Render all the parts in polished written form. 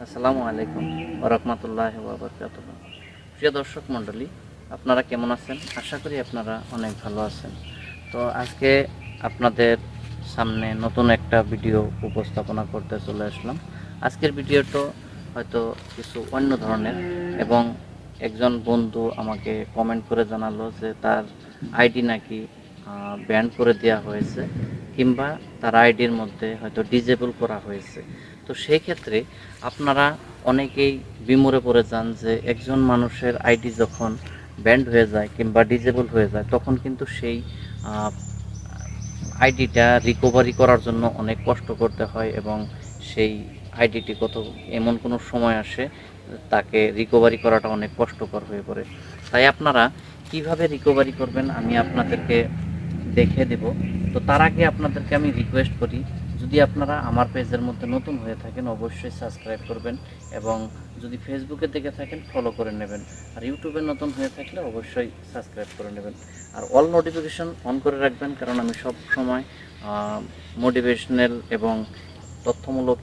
আসসালামু আলাইকুম ওয়া রাহমাতুল্লাহি ওয়া বারাকাতুহু। প্রিয় দর্শক মণ্ডলী, আপনারা কেমন আছেন? আশা করি আপনারা অনেক ভালো আছেন। তো আজকে আপনাদের সামনে নতুন একটা ভিডিও উপস্থাপনা করতে চলে আসলাম। আজকের ভিডিওটা হয়তো কিছু অন্য ধরনের, এবং একজন বন্ধু আমাকে কমেন্ট করে জানালো যে তার আইডি নাকি ব্যান করে দেওয়া হয়েছে, কিংবা তার আইডির মধ্যে হয়তো ডিজেবল করা হয়েছে। তো সেই ক্ষেত্রে আপনারা অনেকেই বিমূঢ় পড়ে যান যে একজন মানুষের আইডি যখন ব্যান্ড হয়ে যায় কিংবা ডিজেবল হয়ে যায়, তখন কিন্তু সেই আইডিটা রিকভারি করার জন্য অনেক কষ্ট করতে হয়, এবং সেই আইডিটি এমন কোনো সময় আসে তাকে রিকভারি করাটা অনেক কষ্টকর হয়ে পড়ে। তাই আপনারা কিভাবে রিকভারি করবেন আমি আপনাদেরকে দেখে দেব। তো তার আগে আপনাদেরকে আমি রিকোয়েস্ট করি, যদি আপনারা আমার পেজের মধ্যে নতুন হয়ে থাকেন অবশ্যই সাবস্ক্রাইব করবেন, এবং যদি ফেসবুকে দেখে থাকেন ফলো করে নেবেন, আর ইউটিউবে নতুন হয়ে থাকলে অবশ্যই সাবস্ক্রাইব করে নেবেন, আর অল নোটিফিকেশন অন করে রাখবেন, কারণ আমি সব সময় মোটিভেশনাল এবং তথ্যমূলক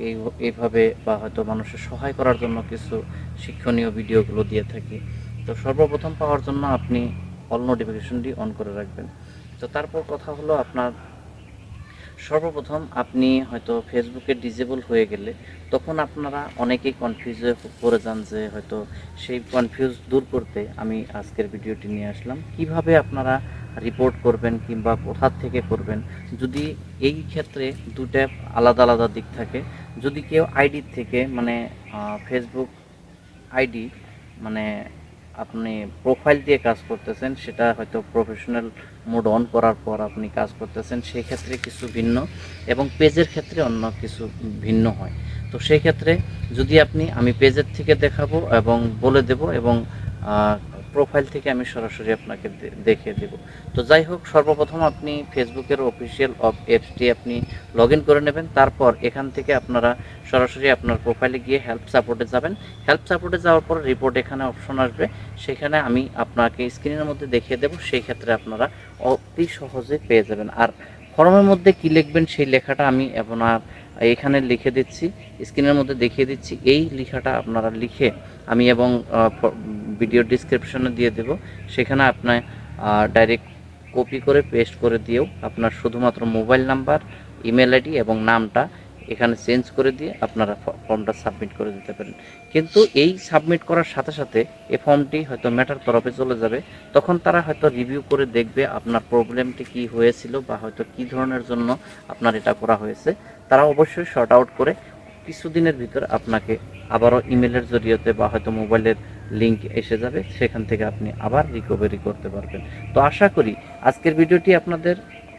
এইভাবে বা হয়তো মানুষের সহায় করার জন্য কিছু শিক্ষণীয় ভিডিওগুলো দিয়ে থাকি। তো সর্বপ্রথম পাওয়ার জন্য আপনি অল নোটিফিকেশনটি অন করে রাখবেন। তো তারপর কথা হলো, আপনার সর্বপ্রথম আপনি হয়তো ফেসবুকে ডিজেবল হয়ে গেলে তখন আপনারা অনেকেই কনফিউজ হয়ে পড়ে যান, যে হয়তো সেই কনফিউজ দূর করতে আমি আজকের ভিডিওটি নিয়ে আসলাম। কিভাবে আপনারা রিপোর্ট করবেন কিংবা কোথা থেকে করবেন, যদি এই ক্ষেত্রে দুটো আলাদা আলাদা দিক থাকে। যদি কেউ আইডির থেকে মানে ফেসবুক আইডি মানে আপনি প্রোফাইল দিয়ে কাজ করতেছেন, সেটা হয়তো প্রফেশনাল মোড অন করার পর আপনি কাজ করতেছেন, সেই ক্ষেত্রে কিছু ভিন্ন, এবং পেজের ক্ষেত্রে অন্য কিছু ভিন্ন হয়। তো সেই ক্ষেত্রে যদি আমি পেজের থেকে দেখাবো এবং বলে দেব, এবং প্রোফাইল থেকে আমি সরাসরি আপনাকে দেখিয়ে দেব। তো যাই হোক, সর্বপ্রথম আপনি ফেসবুকের অফিসিয়াল অ্যাপসটি আপনি লগ ইন করে নেবেন। তারপর এখান থেকে আপনারা সরাসরি আপনার প্রোফাইলে গিয়ে হেল্প সাপোর্টে যাবেন। হেল্প সাপোর্টে যাওয়ার পর রিপোর্ট এখানে অপশন আসবে, সেখানে আমি আপনাকে স্ক্রিনের মধ্যে দেখিয়ে দেব। সেই ক্ষেত্রে আপনারা অতি সহজে পেয়ে যাবেন। আর ফর্মের মধ্যে কি লিখবেন সেই লেখাটা আমি আপনার এখানে লিখে দিচ্ছি, স্ক্রিনের মধ্যে দেখিয়ে দিচ্ছি। এই লেখাটা আপনারা লিখে আমি এবং ভিডিও ডিসক্রিপশনে দিয়ে দেব, সেখানে আপনার ডাইরেক্ট কপি করে পেস্ট করে দিয়েও আপনার শুধুমাত্র মোবাইল নাম্বার, ইমেল আইডি এবং নামটা এখানে চেঞ্জ করে দিয়ে আপনারা ফর্মটা সাবমিট করে দিতে পারেন। কিন্তু এই সাবমিট করার সাথে সাথে এই ফর্মটি হয়তো ম্যাটার তরফে চলে যাবে, তখন তারা হয়তো রিভিউ করে দেখবে আপনার প্রবলেমটি কি হয়েছিল বা হয়তো কী ধরনের জন্য আপনার এটা করা হয়েছে। তারা অবশ্যই শর্ট আউট করে কিছুদিনের ভিতর আপনাকে আবারও ইমেলের জরিয়তে বা হয়তো মোবাইলের লিঙ্ক এসে যাবে, সেখান থেকে আপনি আবার রিকভারি করতে পারবেন। তো আশা করি আজকের ভিডিওটি আপনাদের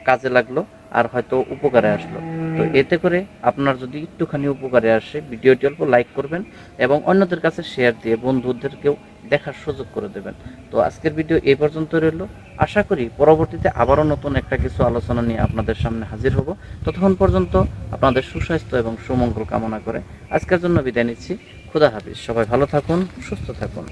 কাজে লাগলো আর হয়তো উপকারে আসলো। তো এতে করে আপনার যদি একটুখানি উপকারে আসে, ভিডিওটি অল্প লাইক করবেন এবং অন্যদের কাছে শেয়ার দিয়ে বন্ধুদেরকেও দেখার সুযোগ করে দেবেন। তো আজকের ভিডিও এই পর্যন্ত রইল। আশা করি পরবর্তীতে আবারও নতুন একটা কিছু আলোচনা নিয়ে আপনাদের সামনে হাজির হব। ততক্ষণ পর্যন্ত আপনাদের সুস্বাস্থ্য এবং সুমঙ্গল কামনা করে আজকের জন্য বিদায় নিচ্ছি। খুদা হাফিজ। সবাই ভালো থাকুন, সুস্থ থাকুন।